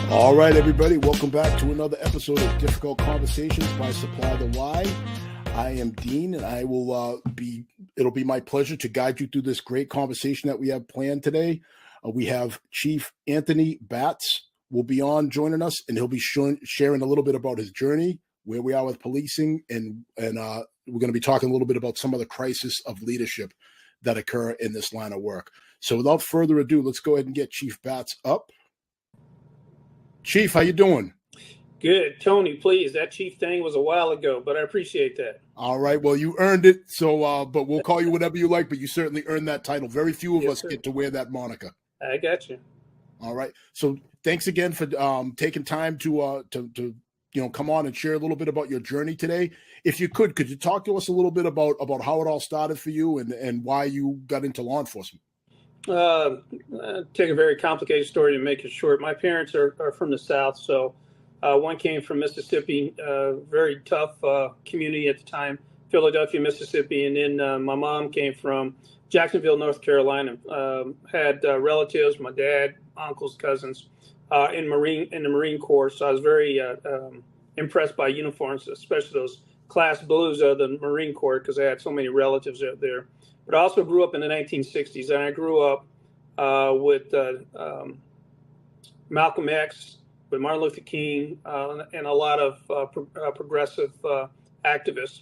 All right, everybody, welcome back to another episode of Difficult Conversations by Supply the Why. I am Dean, and it'll be my pleasure to guide you through this great conversation that we have planned today. We have Chief Anthony Batts will be on joining us, and he'll be sharing a little bit about his journey, where we are with policing, and we're going to be talking a little bit about some of the crisis of leadership that occur in this line of work. So without further ado, let's go ahead and get Chief Batts up. Chief, how you doing? Good. Tony, please. That chief thing was a while ago, but I appreciate that. All right. Well, you earned it. So, but we'll call you whatever you like, but you certainly earned that title. Very few of us get to wear that moniker. I got you. All right. So thanks again for taking time to come on and share a little bit about your journey today. If you could you talk to us a little bit about how it all started for you and why you got into law enforcement? Take a very complicated story to make it short. My parents are from the South, so one came from Mississippi, very tough community at the time, Philadelphia, Mississippi, and then my mom came from Jacksonville, North Carolina. Had relatives, my dad, uncles, cousins, in the Marine Corps. So I was very impressed by uniforms, especially those class blues of the Marine Corps, because I had so many relatives out there. But I also grew up in the 1960s, and I grew up with Malcolm X, with Martin Luther King, and a lot of progressive activists.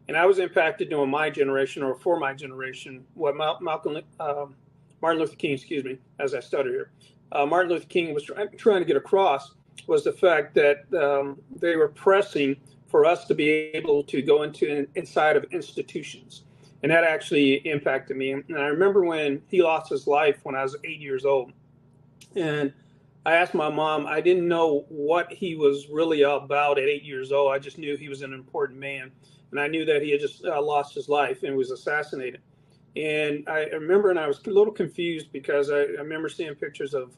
And I was impacted during my generation, or for my generation, what Martin Luther King, as I stutter here, Martin Luther King was trying to get across was the fact that they were pressing for us to be able to go inside of institutions. And that actually impacted me. And I remember when he lost his life when I was 8 years old. And I asked my mom, I didn't know what he was really about at 8 years old. I just knew he was an important man. And I knew that he had just lost his life and was assassinated. And I remember, and I was a little confused because I remember seeing pictures of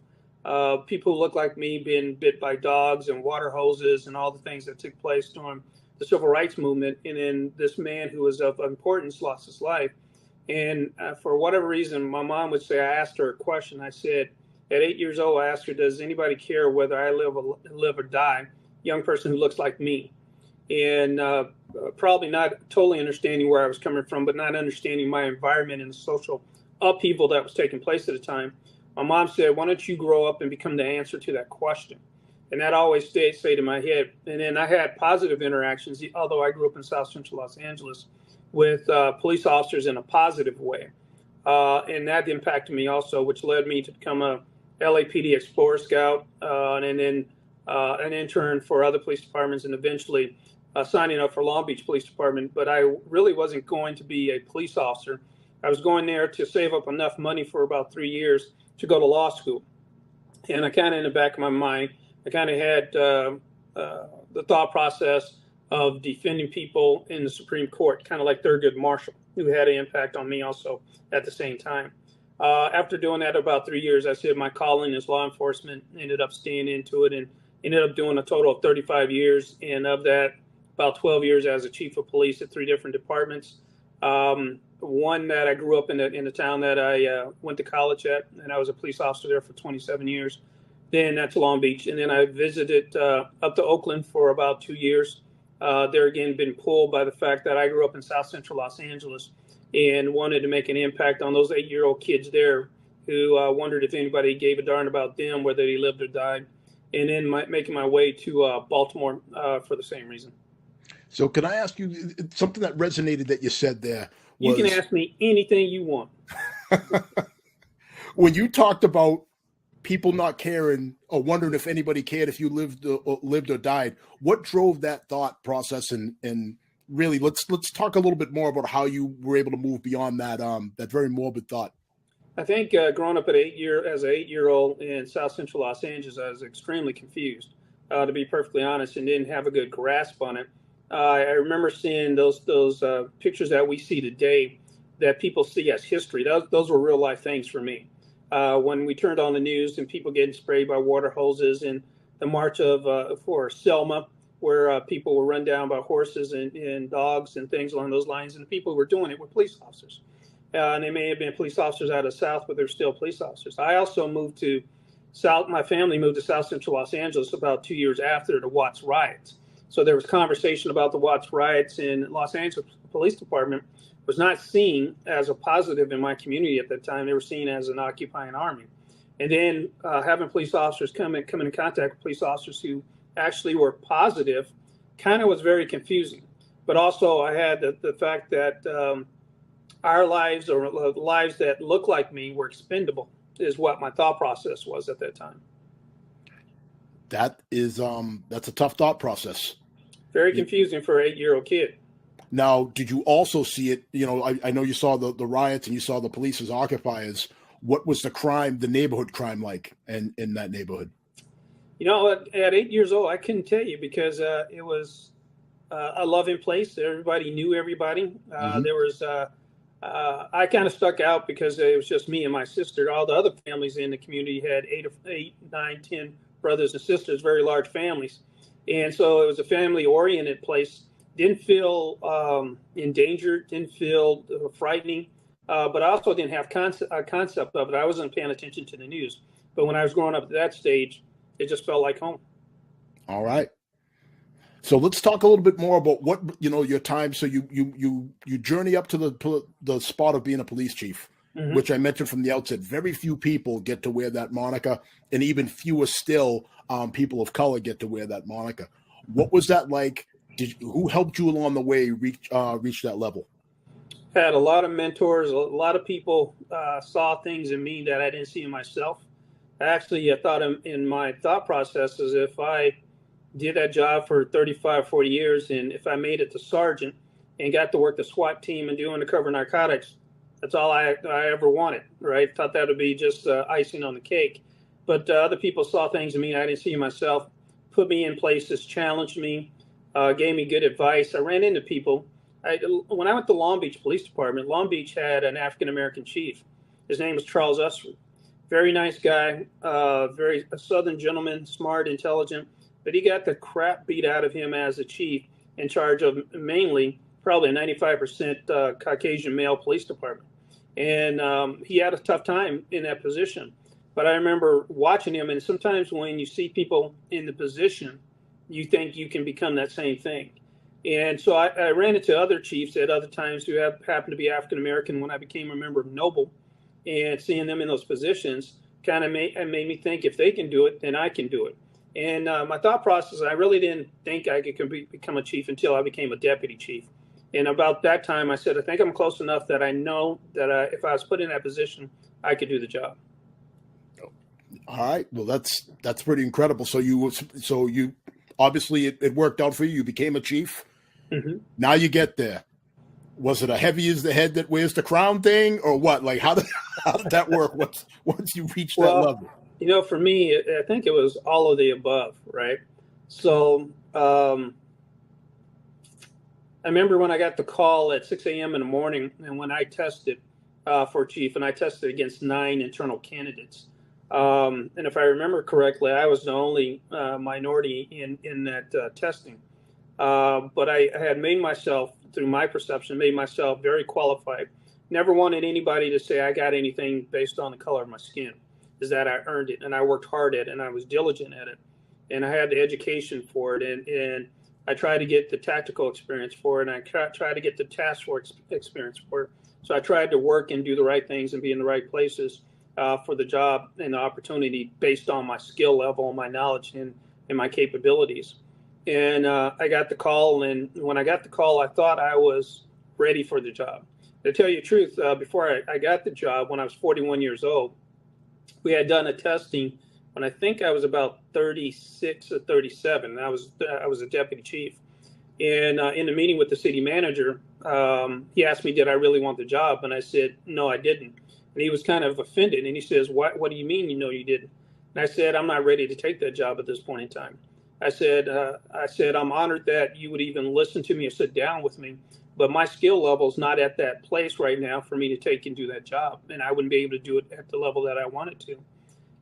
people who looked like me being bit by dogs and water hoses and all the things that took place during the civil rights movement. And then this man who was of importance lost his life. And for whatever reason, my mom would say, I asked her a question. I said, at 8 years old, I asked her, does anybody care whether I live or die? Young person who looks like me. And probably not totally understanding where I was coming from, but not understanding my environment and the social upheaval that was taking place at the time. My mom said, why don't you grow up and become the answer to that question? And that always stayed in my head. And then I had positive interactions, although I grew up in South Central Los Angeles, with police officers in a positive way. And that impacted me also, which led me to become a LAPD Explorer Scout, and then an intern for other police departments, and eventually signing up for Long Beach Police Department. But I really wasn't going to be a police officer. I was going there to save up enough money for about 3 years to go to law school. And I kind of, in the back of my mind, I kind of had the thought process of defending people in the Supreme Court, kind of like Thurgood Marshall, who had an impact on me also at the same time. After doing that about 3 years, I said my calling is law enforcement, ended up staying into it, and ended up doing a total of 35 years. And of that, about 12 years as a chief of police at 3 different departments. One that I grew up in the town that I went to college at, and I was a police officer there for 27 years. Then that's Long Beach. And then I visited up to Oakland for about 2 years. There again, been pulled by the fact that I grew up in South Central Los Angeles and wanted to make an impact on those 8-year-old kids there who wondered if anybody gave a darn about them, whether they lived or died. And then making my way to Baltimore for the same reason. So can I ask you something that resonated that you said there? You can ask me anything you want. When you talked about people not caring or wondering if anybody cared if you lived or died, what drove that thought process? And really, let's talk a little bit more about how you were able to move beyond that that very morbid thought. I think growing up as an 8-year-old in South Central Los Angeles, I was extremely confused, to be perfectly honest, and didn't have a good grasp on it. I remember seeing those pictures that we see today that people see as history. Those were real life things for me. When we turned on the news and people getting sprayed by water hoses, and the march for Selma, where people were run down by horses and dogs and things along those lines, and the people who were doing it were police officers. And they may have been police officers out of the South, but they're still police officers. I also moved to my family moved to South Central Los Angeles about 2 years after the Watts riots. So there was conversation about the Watts riots, and Los Angeles Police Department was not seen as a positive in my community at that time. They were seen as an occupying army. And then having police officers come in contact with police officers who actually were positive kind of was very confusing. But also I had the fact that our lives, or lives that look like me, were expendable, is what my thought process was at that time. That is that's a tough thought process. Very confusing for an 8-year-old kid. Now, did you also see it? You know, I know you saw the riots and you saw the police as occupiers. What was the neighborhood crime like in that neighborhood? You know, at 8 years old, I couldn't tell you, because it was a loving place. Everybody knew everybody. There was, I kind of stuck out because it was just me and my sister. All the other families in the community had 8, 9, 10 brothers and sisters, very large families. And so it was a family-oriented place. Didn't feel endangered, didn't feel frightening, but I also didn't have a concept of it. I wasn't paying attention to the news. But when I was growing up at that stage, it just felt like home. All right. So let's talk a little bit more about what, your time. So you journey up to the spot of being a police chief, which I mentioned from the outset. Very few people get to wear that moniker, and even fewer still people of color get to wear that moniker. What was that like? Who helped you along the way reach that level? Had a lot of mentors. A lot of people saw things in me that I didn't see in myself. Actually, I thought in my thought process is, if I did that job for 35, 40 years, and if I made it to sergeant and got to work the SWAT team and do undercover narcotics, that's all I ever wanted, right? Thought that would be just icing on the cake. But other people saw things in me I didn't see in myself, put me in places, challenged me, gave me good advice. I ran into people. When I went to Long Beach Police Department, Long Beach had an African-American chief. His name was Charles Usford. Very nice guy, a Southern gentleman, smart, intelligent, but he got the crap beat out of him as a chief in charge of mainly probably a 95% Caucasian male police department. And he had a tough time in that position. But I remember watching him, and sometimes when you see people in the position, you think you can become that same thing. And so I ran into other chiefs at other times who happened to be African-American when I became a member of Noble, and seeing them in those positions kind of made me think, if they can do it, then I can do it. And my thought process, I really didn't think I could become a chief until I became a deputy chief. And about that time, I said, I think I'm close enough that I know that if I was put in that position, I could do the job. All right. Well, that's pretty incredible. So you obviously it worked out for you. You became a chief. Mm-hmm. Now you get there. Was it a heavy is the head that wears the crown thing, or what? Like, how did that work once you reached that level? You know, for me, I think it was all of the above, right? So I remember when I got the call at 6 a.m. in the morning, and when I tested for chief, and I tested against 9 internal candidates. And if I remember correctly, I was the only minority in that testing. But I had made myself, through my perception, very qualified. Never wanted anybody to say I got anything based on the color of my skin. Is that I earned it, and I worked hard at it, and I was diligent at it, and I had the education for it, and I tried to get the tactical experience for it, and I tried to get the task force experience for it. So I tried to work and do the right things and be in the right places for the job and the opportunity based on my skill level, my knowledge, and my capabilities. And I got the call, and when I got the call, I thought I was ready for the job. To tell you the truth, before I got the job, when I was 41 years old, we had done a testing when I think I was about 36 or 37. I was a deputy chief. And in the meeting with the city manager, he asked me, did I really want the job? And I said, no, I didn't. And he was kind of offended. And he says, what do you mean you know you didn't? And I said, I'm not ready to take that job at this point in time. I said, I'm honored that you would even listen to me or sit down with me, but my skill level is not at that place right now for me to take and do that job. And I wouldn't be able to do it at the level that I wanted to.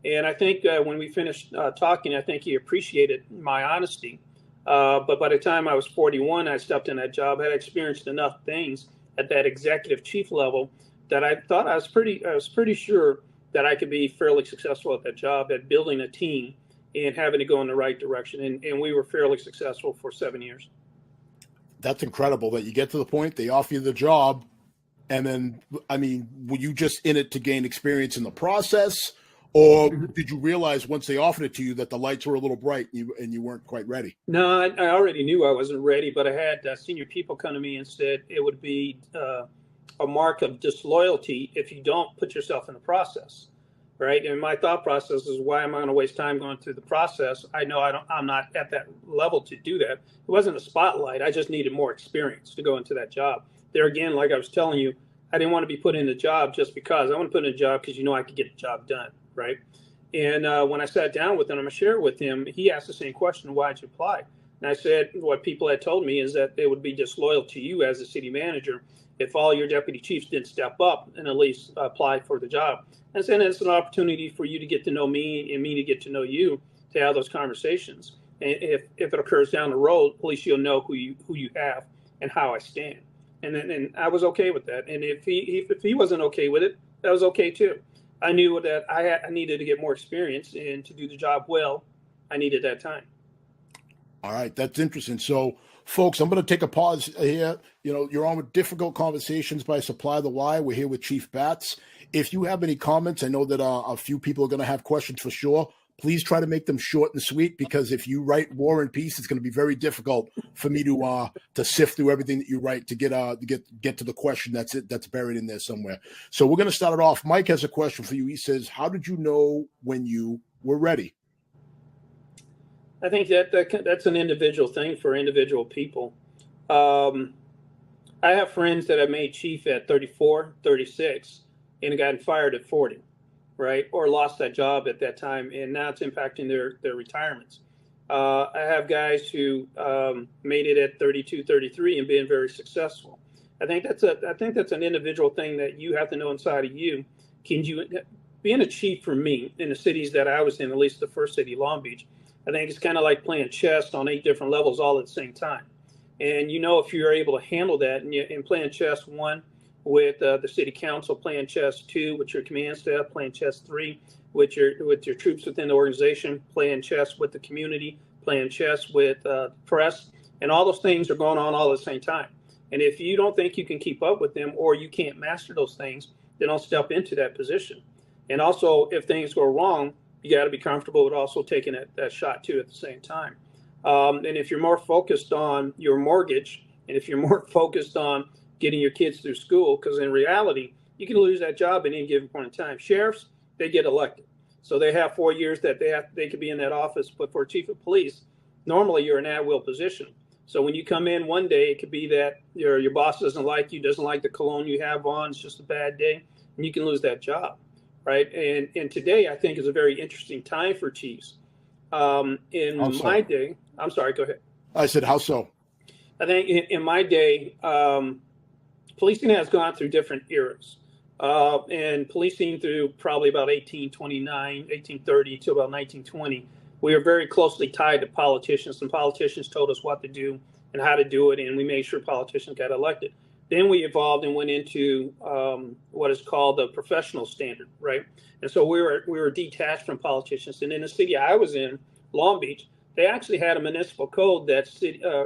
And I think when we finished talking, I think he appreciated my honesty. But by the time I was 41, I stepped in that job, had experienced enough things at that executive chief level that I thought I was pretty sure that I could be fairly successful at that job, at building a team and having to go in the right direction. And we were fairly successful for 7 years. That's incredible that you get to the point they offer you the job. And then, I mean, were you just in it to gain experience in the process? Or did you realize once they offered it to you that the lights were a little bright and you weren't quite ready? No, I already knew I wasn't ready, but I had senior people come to me and said it would be a mark of disloyalty if you don't put yourself in the process, right? And my thought process is, why am I going to waste time going through the process? I know I'm not at that level to do that. It wasn't a spotlight. I just needed more experience to go into that job. There again, like I was telling you, I didn't want to be put in the job just because. I want to put in a job because I could get the job done, right? And when I sat down with him, I'm going to share with him, he asked the same question, why'd you apply? And I said, what people had told me is that it would be disloyal to you as a city manager if all your deputy chiefs didn't step up and at least apply for the job. And then it's an opportunity for you to get to know me and me to get to know you, to have those conversations. And if it occurs down the road, at least you'll know who you have and how I stand. And I was okay with that. And if he wasn't okay with it, that was okay too. I knew that I needed to get more experience, and to do the job well, I needed that time. All right, that's interesting. So, folks, I'm going to take a pause here. You're on with Difficult Conversations by Supply the Why. We're here with Chief Batts. If you have any comments, I know that a few people are going to have questions for sure. Please try to make them short and sweet, because if you write War and Peace, it's going to be very difficult for me to sift through everything that you write to get to the question that's buried in there somewhere. So we're going to start it off. Mike has a question for you. He says, "How did you know when you were ready?" I think that's an individual thing for individual people. I have friends that have made chief at 34, 36, and gotten fired at 40. Right, or lost that job at that time, and now it's impacting their retirements. I have guys who made it at 32, 33 and been very successful. I think that's an individual thing that you have to know inside of you. Being a chief for me in the cities that I was in, at least the first city, Long Beach, I think it's kind of like playing chess on 8 different levels all at the same time. And if you're able to handle that, and playing chess, 1, with the city council, playing chess 2 with your command staff, playing chess 3 with your troops within the organization, playing chess with the community, playing chess with press, and all those things are going on all at the same time. And if you don't think you can keep up with them, or you can't master those things, then don't step into that position. And also, if things go wrong, you got to be comfortable with also taking that shot too at the same time. And if you're more focused on your mortgage, and if you're more focused on getting your kids through school, because in reality, you can lose that job at any given point in time. Sheriffs, they get elected. So they have 4 years that they could be in that office. But for chief of police, normally you're in an at-will position. So when you come in one day, it could be that your boss doesn't like you, doesn't like the cologne you have on, it's just a bad day, and you can lose that job, right? And today, I think, is a very interesting time for chiefs. My day, I'm sorry, go ahead. I said, how so? I think in my day, policing has gone through different eras, and policing through probably about 1829, 1830 to about 1920, we were very closely tied to politicians, and politicians told us what to do and how to do it, and we made sure politicians got elected. Then we evolved and went into what is called the professional standard, right? And so we were detached from politicians. And in the city I was in, Long Beach, they actually had a municipal code that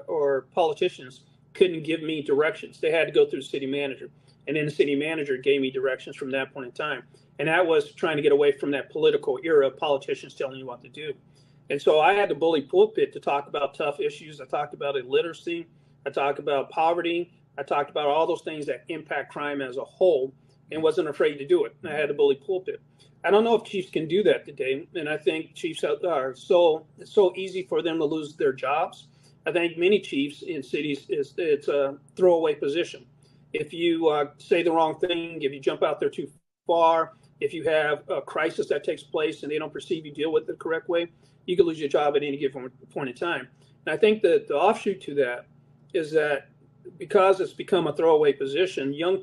or politicians couldn't give me directions. They had to go through the city manager. And then the city manager gave me directions from that point in time. And that was trying to get away from that political era of politicians telling you what to do. And so I had the bully pulpit to talk about tough issues. I talked about illiteracy. I talked about poverty. I talked about all those things that impact crime as a whole, and wasn't afraid to do it. I had the bully pulpit. I don't know if chiefs can do that today. And I think chiefs are it's so easy for them to lose their jobs. I think many chiefs in cities, it's a throwaway position. If you say the wrong thing, if you jump out there too far, if you have a crisis that takes place and they don't perceive you deal with it the correct way, you can lose your job at any given point in time. And I think that the offshoot to that is that because it's become a throwaway position, young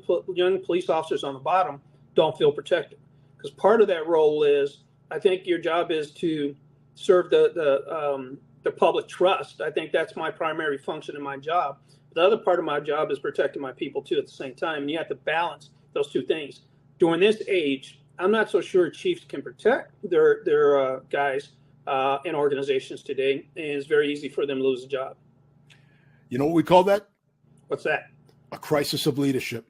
police officers on the bottom don't feel protected. Because part of that role is, I think your job is to serve the public trust. I think that's my primary function in my job. The other part of my job is protecting my people too at the same time. And you have to balance those two things. During this age, I'm not so sure chiefs can protect their guys in organizations today, and it's very easy for them to lose a job. You know what we call that? What's that? A crisis of leadership.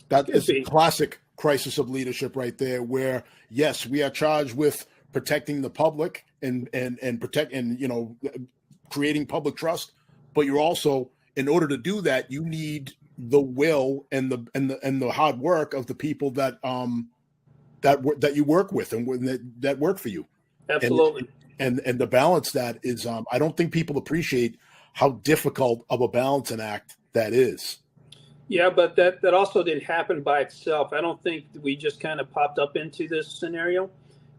That is a classic crisis of leadership right there, where yes, we are charged with protecting the public and creating public trust, but you're also, in order to do that, you need the will and the hard work of the people that you work with and that work for you. Absolutely. And to balance that is, I don't think people appreciate how difficult of a balancing act that is. Yeah, but that also didn't happen by itself. I don't think we just kind of popped up into this scenario.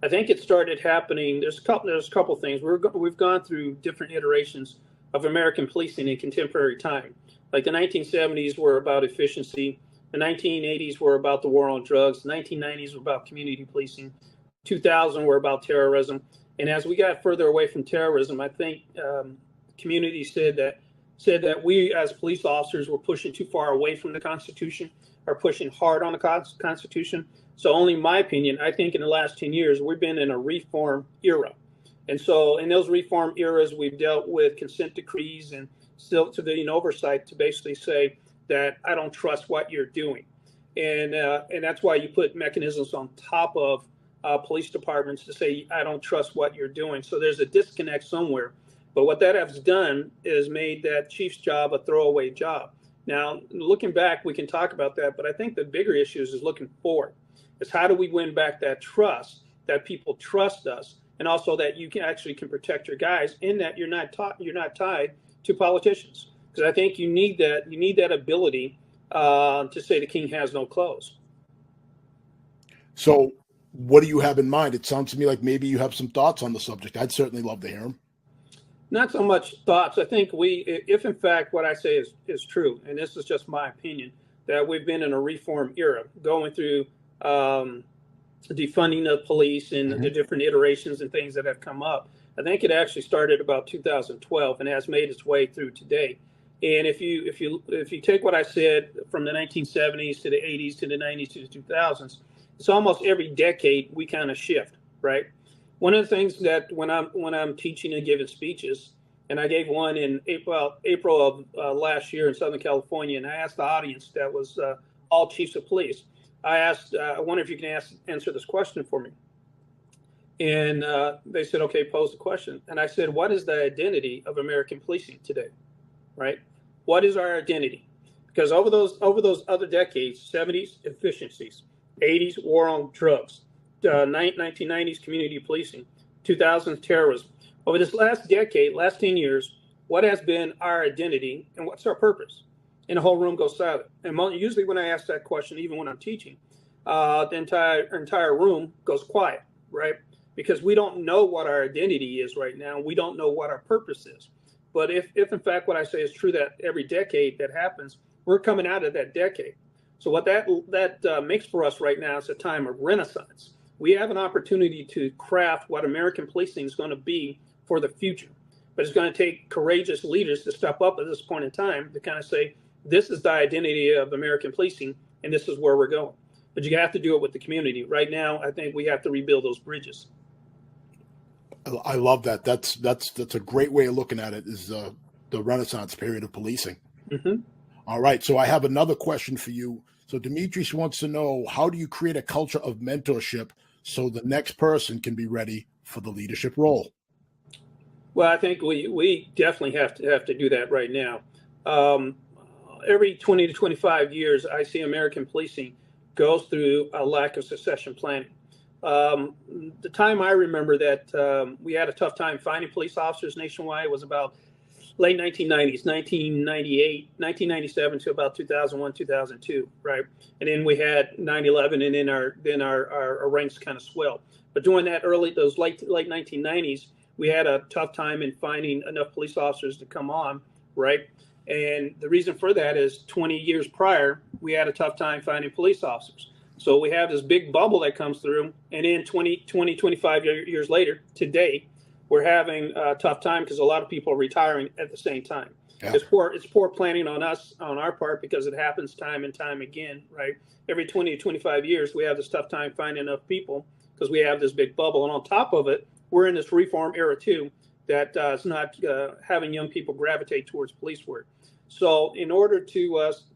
I think it started happening. There's a couple things. We've gone through different iterations of American policing in contemporary time. Like the 1970s were about efficiency. The 1980s were about the war on drugs. The 1990s were about community policing. 2000 were about terrorism. And as we got further away from terrorism, I think community said that we as police officers were pushing too far away from the Constitution, or pushing hard on the Constitution. So only my opinion, I think in the last 10 years, we've been in a reform era. And so in those reform eras, we've dealt with consent decrees and still civilian oversight to basically say that I don't trust what you're doing. And that's why you put mechanisms on top of police departments to say, I don't trust what you're doing. So there's a disconnect somewhere. But what that has done is made that chief's job a throwaway job. Now, looking back, we can talk about that, but I think the bigger issue is looking forward. Is how do we win back that trust, that people trust us, and also that you can actually protect your guys, in that you're not tied to politicians. Because I think you need that ability to say the king has no clothes. So what do you have in mind? It sounds to me like maybe you have some thoughts on the subject. I'd certainly love to hear them. Not so much thoughts. I think if in fact what I say is true, and this is just my opinion, that we've been in a reform era, going through defunding of police and the different iterations and things that have come up. I think it actually started about 2012 and has made its way through today. And if you take what I said from the 1970s to the 80s to the 90s to the 2000s, it's almost every decade we kind of shift, right? One of the things that when I'm teaching and giving speeches, and I gave one in April of last year in Southern California, and I asked the audience, that was all chiefs of police. I asked, I wonder if you can answer this question for me. And they said, okay, pose the question. And I said, what is the identity of American policing today, right? What is our identity? Because over those other decades, 70s efficiencies, 80s war on drugs, 1990s community policing, 2000s terrorism. Over this last decade, last 10 years, what has been our identity and what's our purpose? And the whole room goes silent. And usually when I ask that question, even when I'm teaching, the entire room goes quiet, right? Because we don't know what our identity is right now. We don't know what our purpose is. But if in fact what I say is true, that every decade that happens, we're coming out of that decade. So what that makes for us right now is a time of renaissance. We have an opportunity to craft what American policing is going to be for the future. But it's going to take courageous leaders to step up at this point in time to kind of say, this is the identity of American policing, and this is where we're going. But you have to do it with the community. Right now, I think we have to rebuild those bridges. I love that. That's a great way of looking at it, is the Renaissance period of policing. Mm-hmm. All right. So I have another question for you. So Demetrius wants to know, how do you create a culture of mentorship so the next person can be ready for the leadership role? Well, I think we definitely have to do that right now. Every 20 to 25 years, I see American policing goes through a lack of succession planning. The time I remember that we had a tough time finding police officers nationwide was about late 1990s, 1997 to about 2001, 2002, right? And then we had 9/11, and then our ranks kind of swelled. But during those late 1990s, we had a tough time in finding enough police officers to come on, right? And the reason for that is 20 years prior, we had a tough time finding police officers. So we have this big bubble that comes through, and then 25 years later, today, we're having a tough time because a lot of people are retiring at the same time. Yeah. It's poor planning on our part, because it happens time and time again, right? Every 20 to 25 years, we have this tough time finding enough people because we have this big bubble. And on top of it, we're in this reform era too, that is not having young people gravitate towards police work. So in order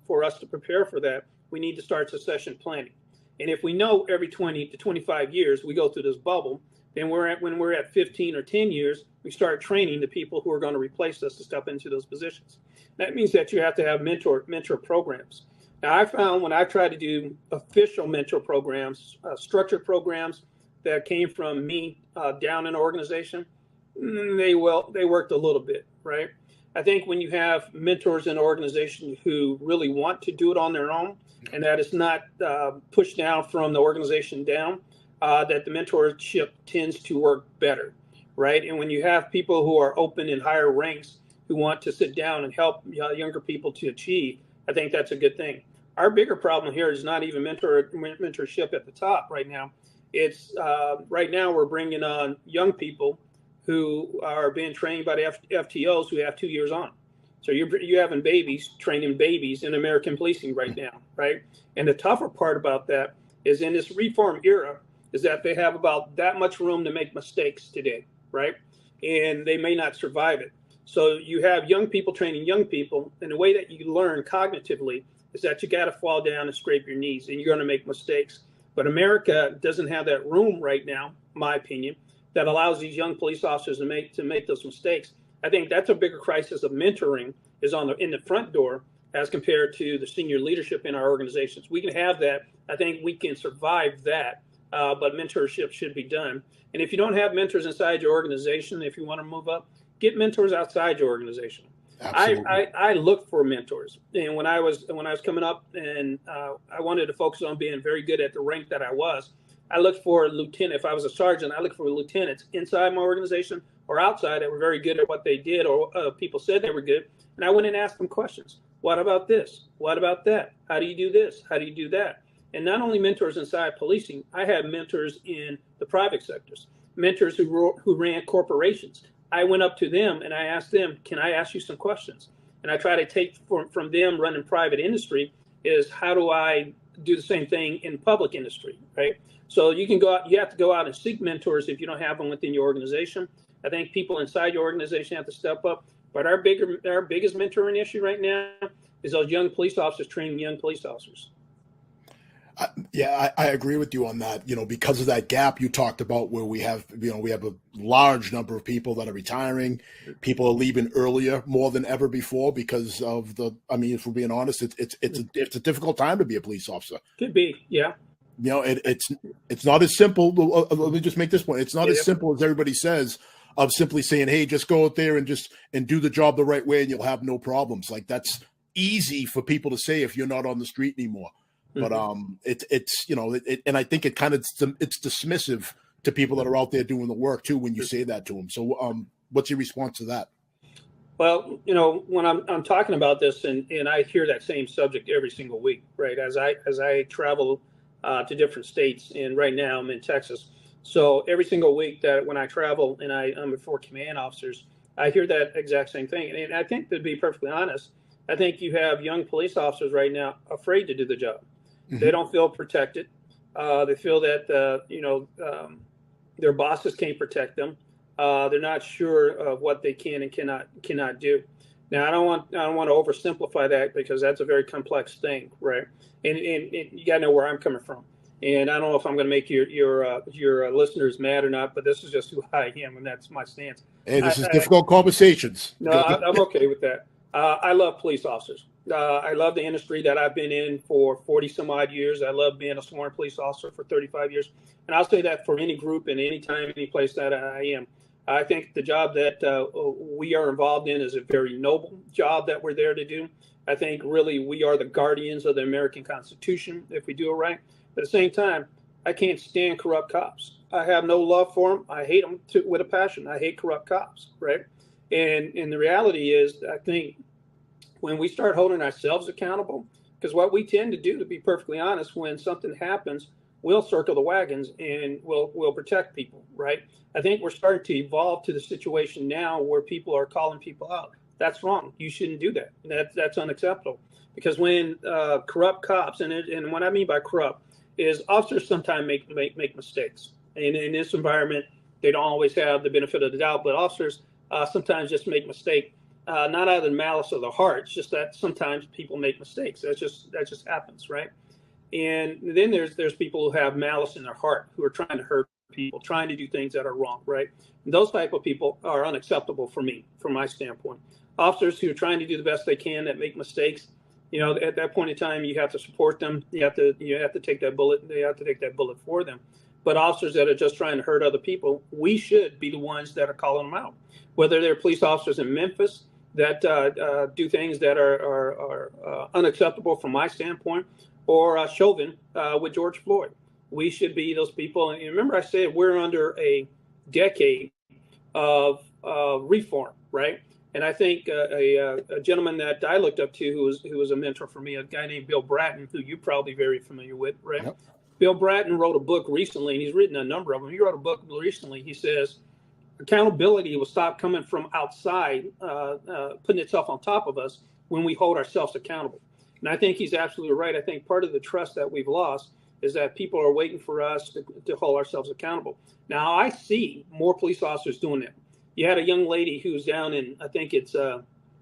for us to prepare for that, we need to start succession planning. And if we know every 20 to 25 years we go through this bubble, then when we're at 15 or 10 years, we start training the people who are going to replace us to step into those positions. That means that you have to have mentor programs. Now, I found when I tried to do official mentor programs, structured programs that came from me down an organization, they worked a little bit, right? I think when you have mentors in an organization who really want to do it on their own, and that it's not pushed down from the organization down, that the mentorship tends to work better, right? And when you have people who are open in higher ranks who want to sit down and help younger people to achieve, I think that's a good thing. Our bigger problem here is not even mentorship at the top right now. It's right now we're bringing on young people who are being trained by the FTOs who have 2 years on. So you're having babies training babies in American policing right now, right? And the tougher part about that is in this reform era is that they have about that much room to make mistakes today, right? And they may not survive it. So you have young people training young people, and the way that you learn cognitively is that you got to fall down and scrape your knees, and you're going to make mistakes. But America doesn't have that room right now, in my opinion, that allows these young police officers to make those mistakes. I think that's a bigger crisis of mentoring is in the front door as compared to the senior leadership in our organizations. We can have that. I think we can survive that, but mentorship should be done. And if you don't have mentors inside your organization, if you want to move up, get mentors outside your organization. I look for mentors, and when I was coming up, and I wanted to focus on being very good at the rank that I was. I looked for a lieutenant. If I was a sergeant, I looked for lieutenants inside my organization or outside that were very good at what they did, or people said they were good. And I went and asked them questions. What about this? What about that? How do you do this? How do you do that? And not only mentors inside policing, I had mentors in the private sectors, mentors who ran corporations. I went up to them and I asked them, can I ask you some questions? And I try to take from them running private industry is how do I do the same thing in public industry, right? So you have to go out and seek mentors if you don't have them within your organization. I think people inside your organization have to step up. But our biggest mentoring issue right now is those young police officers training young police officers. I agree with you on that. Because of that gap you talked about, where we have a large number of people that are retiring, people are leaving earlier more than ever before because of if we're being honest, it's a difficult time to be a police officer. Could be, yeah. It's not as simple. Let me just make this point. It's not as simple as everybody says, of simply saying, hey, just go out there and do the job the right way and you'll have no problems. Like, that's easy for people to say if you're not on the street anymore. But and I think it it's dismissive to people that are out there doing the work too when you say that to them. So what's your response to that? Well, when I'm talking about this and I hear that same subject every single week, right? As I travel to different states, and right now I'm in Texas. So every single week that when I travel and I'm before command officers, I hear that exact same thing. And I think, to be perfectly honest, I think you have young police officers right now afraid to do the job. Mm-hmm. They don't feel protected. They feel that their bosses can't protect them. They're not sure of what they can and cannot do. Now, I don't want to oversimplify that because that's a very complex thing, right? And you got to know where I'm coming from. And I don't know if I'm going to make your listeners mad or not, but this is just who I am, and that's my stance. Hey, this is difficult conversations. No, I'm okay with that. I love police officers. I love the industry that I've been in for 40 some odd years. I love being a sworn police officer for 35 years. And I'll say that for any group and any time, any place that I am. I think the job that we are involved in is a very noble job that we're there to do. I think really we are the guardians of the American Constitution if we do it right. But at the same time, I can't stand corrupt cops. I have no love for them. I hate them with a passion. I hate corrupt cops, right? And the reality is, I think when we start holding ourselves accountable, because what we tend to do, to be perfectly honest, when something happens, we'll circle the wagons and we'll protect people, right? I think we're starting to evolve to the situation now where people are calling people out. That's wrong. You shouldn't do that. That's unacceptable. Because when corrupt cops, and what I mean by corrupt is officers sometimes make mistakes. And in this environment, they don't always have the benefit of the doubt, but officers sometimes just make mistakes, not out of the malice of the heart. It's just that sometimes people make mistakes. That just happens, right? And then there's people who have malice in their heart, who are trying to hurt people, trying to do things that are wrong, right? And those type of people are unacceptable for me, from my standpoint. Officers who are trying to do the best they can that make mistakes, at that point in time, you have to support them. You have to take that bullet. They have to take that bullet for them. But officers that are just trying to hurt other people, we should be the ones that are calling them out. Whether they're police officers in Memphis that do things that are unacceptable from my standpoint, or Chauvin with George Floyd. We should be those people. And remember, I said we're under a decade of reform, right? And I think a gentleman that I looked up to who was a mentor for me, a guy named Bill Bratton, who you're probably very familiar with, right? Yep. Bill Bratton wrote a book recently, and he's written a number of them. He wrote a book recently. He says accountability will stop coming from outside, putting itself on top of us when we hold ourselves accountable. And I think he's absolutely right. I think part of the trust that we've lost is that people are waiting for us to hold ourselves accountable. Now, I see more police officers doing that. You had a young lady who's down in, I think it's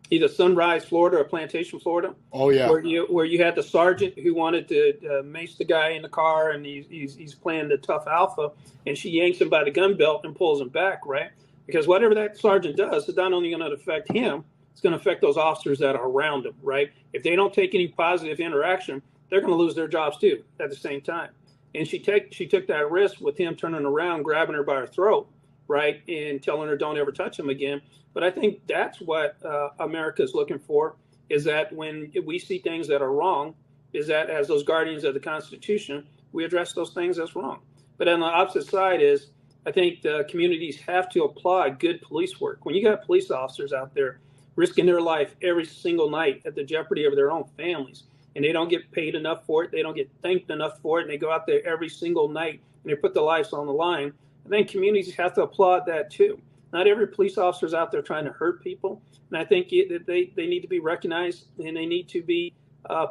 either Sunrise, Florida, or Plantation, Florida. Oh, yeah. Where you had the sergeant who wanted to mace the guy in the car, and he's playing the tough alpha, and she yanks him by the gun belt and pulls him back, right? Because whatever that sergeant does, it's not only going to affect him, it's going to affect those officers that are around him, right? If they don't take any positive interaction, they're going to lose their jobs too at the same time. And she took that risk with him turning around, grabbing her by her throat, right, and telling her don't ever touch him again. But I think that's what America is looking for, is that when we see things that are wrong, is that as those guardians of the Constitution, we address those things as wrong. But on the opposite side is, I think the communities have to applaud good police work. When you got police officers out there risking their life every single night at the jeopardy of their own families, and they don't get paid enough for it, they don't get thanked enough for it, and they go out there every single night and they put their lives on the line, I think communities have to applaud that too. Not every police officer is out there trying to hurt people, and I think they need to be recognized, and they need to be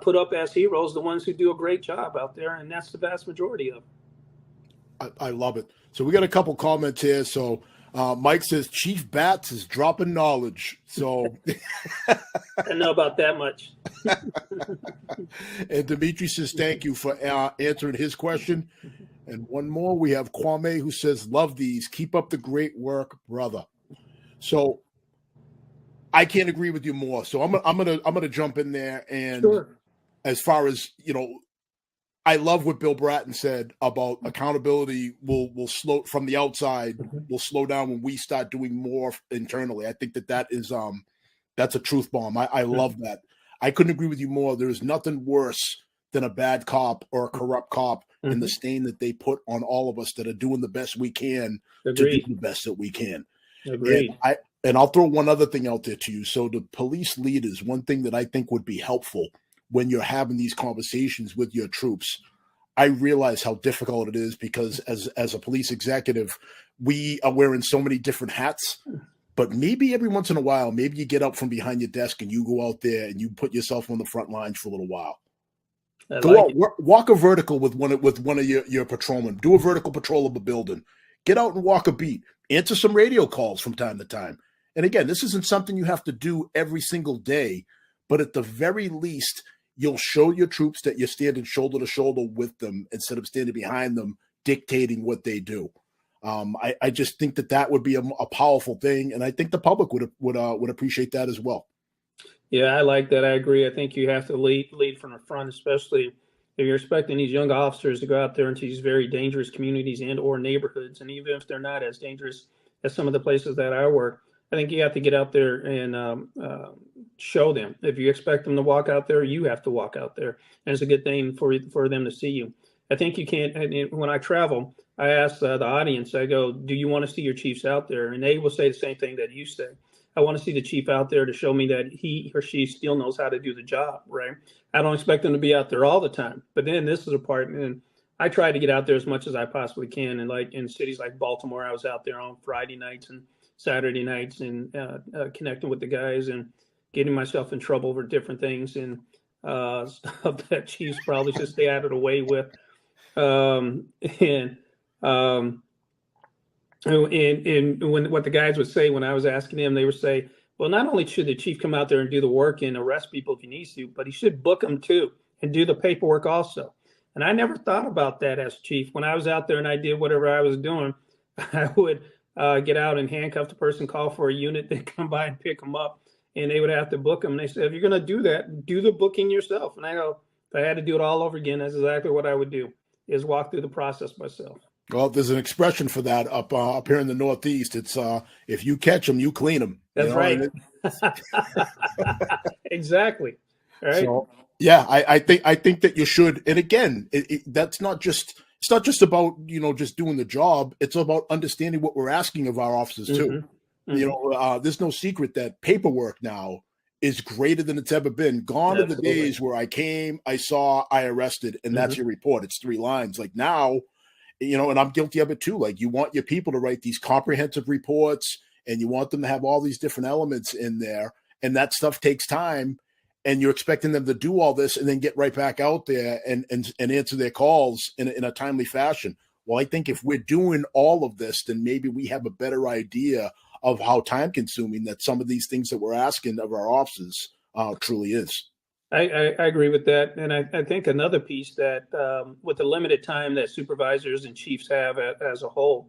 put up as heroes, the ones who do a great job out there, and that's the vast majority of them. I love it. So we got a couple comments here. So Mike says Chief Batts is dropping knowledge. So I know about that much. And Dimitri says thank you for answering his question. And one more, we have Kwame who says, love these. Keep up the great work, brother. So I can't agree with you more. So I'm gonna jump in there. And sure. As far as, I love what Bill Bratton said about accountability will slow from the outside, will slow down when we start doing more internally. I think that is that's a truth bomb. I love that. I couldn't agree with you more. There's nothing worse than a bad cop or a corrupt cop and the stain that they put on all of us that are doing the best we can to do the best that we can. Agreed. And I'll throw one other thing out there to you. So the police leaders, one thing that I think would be helpful when you're having these conversations with your troops, I realize how difficult it is because as a police executive, we are wearing so many different hats. But maybe every once in a while, maybe you get up from behind your desk and you go out there and you put yourself on the front lines for a little while. Walk a vertical with one of your patrolmen. Do a vertical patrol of a building. Get out and walk a beat. Answer some radio calls from time to time. And again, this isn't something you have to do every single day, but at the very least, you'll show your troops that you're standing shoulder to shoulder with them instead of standing behind them dictating what they do. I just think that would be a powerful thing, and I think the public would appreciate that as well. Yeah, I like that. I agree. I think you have to lead from the front, especially if you're expecting these young officers to go out there into these very dangerous communities and or neighborhoods. And even if they're not as dangerous as some of the places that I work, I think you have to get out there and show them. If you expect them to walk out there, you have to walk out there. And it's a good thing for them to see you. I think you can't. And when I travel, I ask the audience, I go, do you want to see your chiefs out there? And they will say the same thing that you say. I want to see the chief out there to show me that he or she still knows how to do the job, right? I don't expect them to be out there all the time. But then this is a part, and I try to get out there as much as I possibly can. And like in cities like Baltimore, I was out there on Friday nights and Saturday nights and connecting with the guys and getting myself in trouble over different things and stuff that chiefs probably should stay out of the way with. And when what the guys would say when I was asking them, they would say, well, not only should the chief come out there and do the work and arrest people if he needs to, but he should book them too and do the paperwork also. And I never thought about that as chief. When I was out there and I did whatever I was doing, I would get out and handcuff the person, call for a unit, then come by and pick them up, and they would have to book them. And they said, if you're going to do that, do the booking yourself. And I go, if I had to do it all over again, that's exactly what I would do, is walk through the process myself. Well, there's an expression for that up here in the Northeast. It's if you catch them, you clean them. That's right. Exactly. All right. So, yeah, I think that you should. And again, that's not just. It's not just about, just doing the job. It's about understanding what we're asking of our officers too. Mm-hmm. There's no secret that paperwork now is greater than it's ever been. Gone are the days where I came, I saw, I arrested, and that's your report. It's 3 lines. Like now, and I'm guilty of it too. Like you want your people to write these comprehensive reports and you want them to have all these different elements in there. And that stuff takes time. And you're expecting them to do all this and then get right back out there and answer their calls in a timely fashion. Well, I think if we're doing all of this, then maybe we have a better idea of how time consuming that some of these things that we're asking of our officers truly is. I agree with that. And I think another piece that with the limited time that supervisors and chiefs have as a whole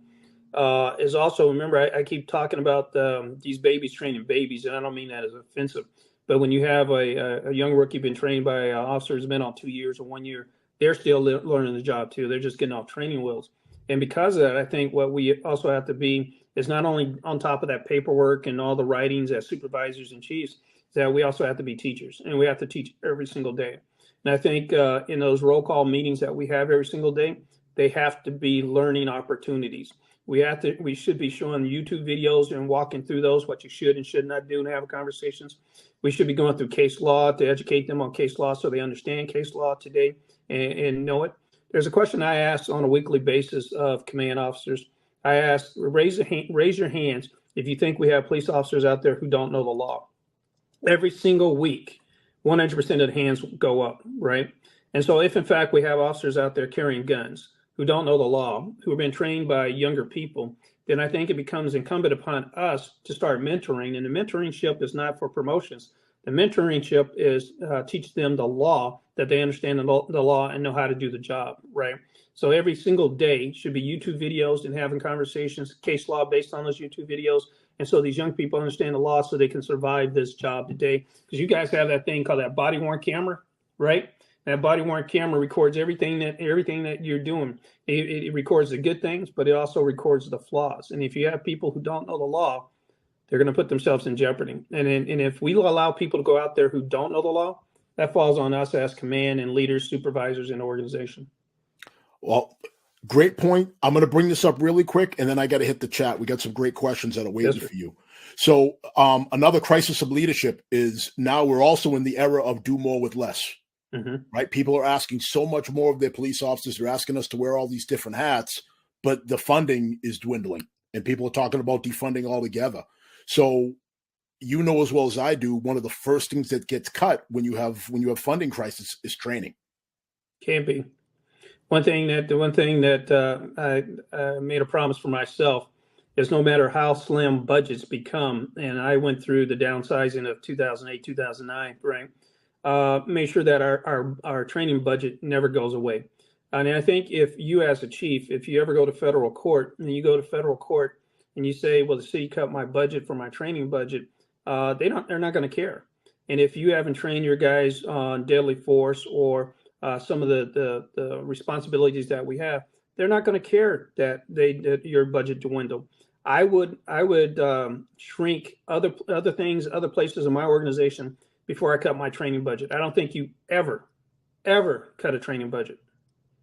is also, remember, I keep talking about these babies training babies, and I don't mean that as offensive. But when you have a young rookie been trained by an officer who's been on 2 years or 1 year, they're still learning the job too. They're just getting off training wheels. And because of that, I think what we also have to be is not only on top of that paperwork and all the writings as supervisors and chiefs, that we also have to be teachers, and we have to teach every single day. And I think in those roll call meetings that we have every single day, they have to be learning opportunities. We should be showing YouTube videos and walking through those, what you should and should not do, and have conversations. We should be going through case law to educate them on case law so they understand case law today and know it. There's a question I ask on a weekly basis of command officers. I ask, raise your hands if you think we have police officers out there who don't know the law. Every single week, 100% of the hands go up, right? And so if in fact we have officers out there carrying guns who don't know the law, who have been trained by younger people, then I think it becomes incumbent upon us to start mentoring. And the mentoringship is not for promotions. The mentoringship is teach them the law, that they understand the law and know how to do the job, right? So every single day should be YouTube videos and having conversations, case law based on those YouTube videos. And so these young people understand the law so they can survive this job today. Because you guys have that thing called that body-worn camera, right? That body-worn camera records everything that you're doing. It records the good things, but it also records the flaws. And if you have people who don't know the law, they're going to put themselves in jeopardy. And if we allow people to go out there who don't know the law, that falls on us as command and leaders, supervisors in the organization. Well, great point. I'm going to bring this up really quick, and then I got to hit the chat. We got some great questions that are waiting for you. So another crisis of leadership is now we're also in the era of do more with less. Mm-hmm. Right? People are asking so much more of their police officers. They're asking us to wear all these different hats, but the funding is dwindling, and people are talking about defunding altogether. So, as well as I do, one of the first things that gets cut when you have funding crisis is training. Can't be. One thing that I made a promise for myself is no matter how slim budgets become, and I went through the downsizing of 2008, 2009, right? Make sure that our training budget never goes away. And I think if you as a chief, if you ever go to federal court and you go to federal court and you say, well, the city cut my budget for my training budget, they're not going to care. And if you haven't trained your guys on deadly force or some of the responsibilities that we have, they're not going to care that your budget dwindle. I would shrink other things, other places in my organization before I cut my training budget. I don't think you ever cut a training budget.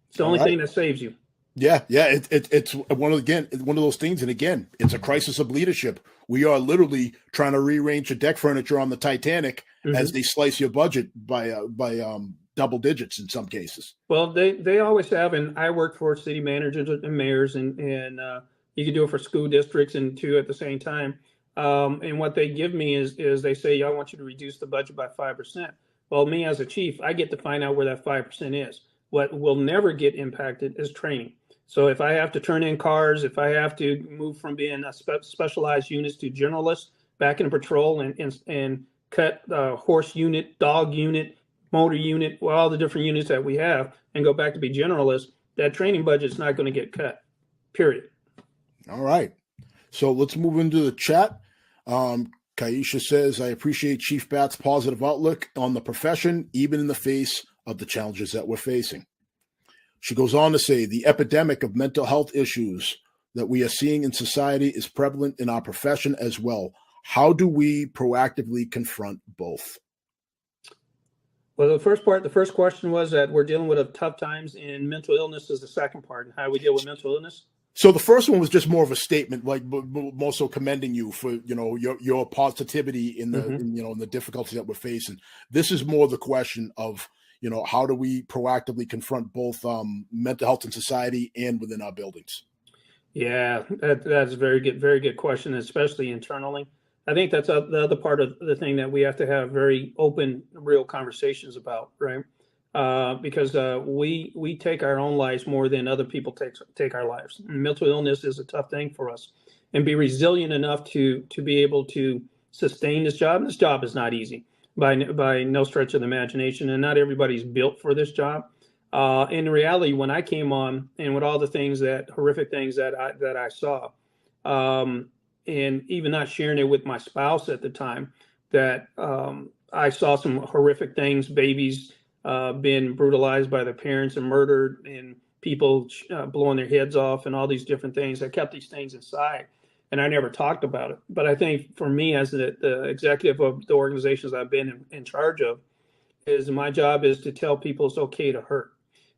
It's the only thing that saves you. Yeah. It's one of those things. And again, it's a crisis of leadership. We are literally trying to rearrange the deck furniture on the Titanic as they slice your budget by double digits in some cases. Well, they always have, and I work for city managers and mayors and You can do it for school districts and two at the same time. And what they give me is they say, I want you to reduce the budget by 5%. Well, me as a chief, I get to find out where that 5% is. What will never get impacted is training. So if I have to turn in cars, if I have to move from being a specialized units to generalists back in patrol and cut horse unit, dog unit, motor unit, well, all the different units that we have, and go back to be generalists, that training budget is not going to get cut, period. All right. So let's move into the chat. Kaisha says, I appreciate Chief Bat's positive outlook on the profession, even in the face of the challenges that we're facing. She goes on to say, the epidemic of mental health issues that we are seeing in society is prevalent in our profession as well. How do we proactively confront both? Well, the first question was that we're dealing with tough times, and mental illness is the second part. And how do we deal with mental illness? So the first one was just more of a statement, like more so commending you for your positivity in the in the difficulties that we're facing. This is more the question of how do we proactively confront both mental health in society and within our buildings? Yeah, that's a very good question, especially internally. I think that's the other part of the thing that we have to have very open, real conversations about, right? Because we take our own lives more than other people take our lives. And mental illness is a tough thing for us, and be resilient enough to be able to sustain this job. This job is not easy by no stretch of the imagination, and not everybody's built for this job. In reality, when I came on, and with all the horrific things that I saw, and even not sharing it with my spouse at the time, that I saw some horrific things, babies being brutalized by their parents and murdered, and people blowing their heads off, and all these different things. I kept these things inside, and I never talked about it. But I think for me, as the executive of the organizations I've been in charge of, is my job is to tell people it's okay to hurt.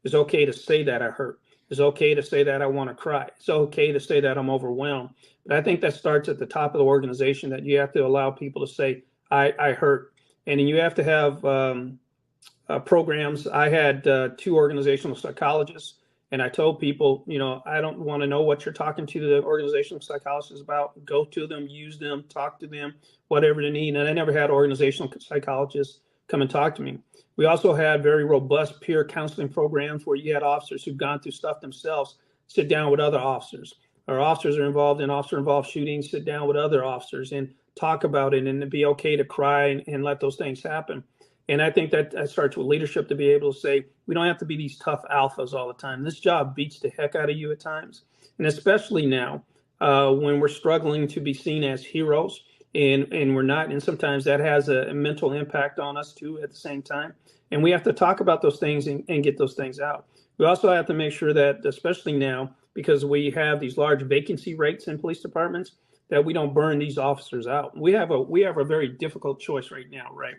It's okay to say that I hurt. It's okay to say that I want to cry. It's okay to say that I'm overwhelmed. But I think that starts at the top of the organization, that you have to allow people to say, I hurt. And you have to have programs. I had 2 organizational psychologists, and I told people, I don't want to know what you're talking to the organizational psychologists about. Go to them, use them, talk to them, whatever they need. And I never had organizational psychologists come and talk to me. We also had very robust peer counseling programs where you had officers who've gone through stuff themselves sit down with other officers. Our officers are involved in officer-involved shootings, sit down with other officers and talk about it, and to be okay to cry and let those things happen. And I think that starts with leadership, to be able to say, we don't have to be these tough alphas all the time. This job beats the heck out of you at times. And especially now, when we're struggling to be seen as heroes, and we're not. And sometimes that has a mental impact on us too at the same time. And we have to talk about those things and get those things out. We also have to make sure that, especially now, because we have these large vacancy rates in police departments, that we don't burn these officers out. We have a very difficult choice right now, right?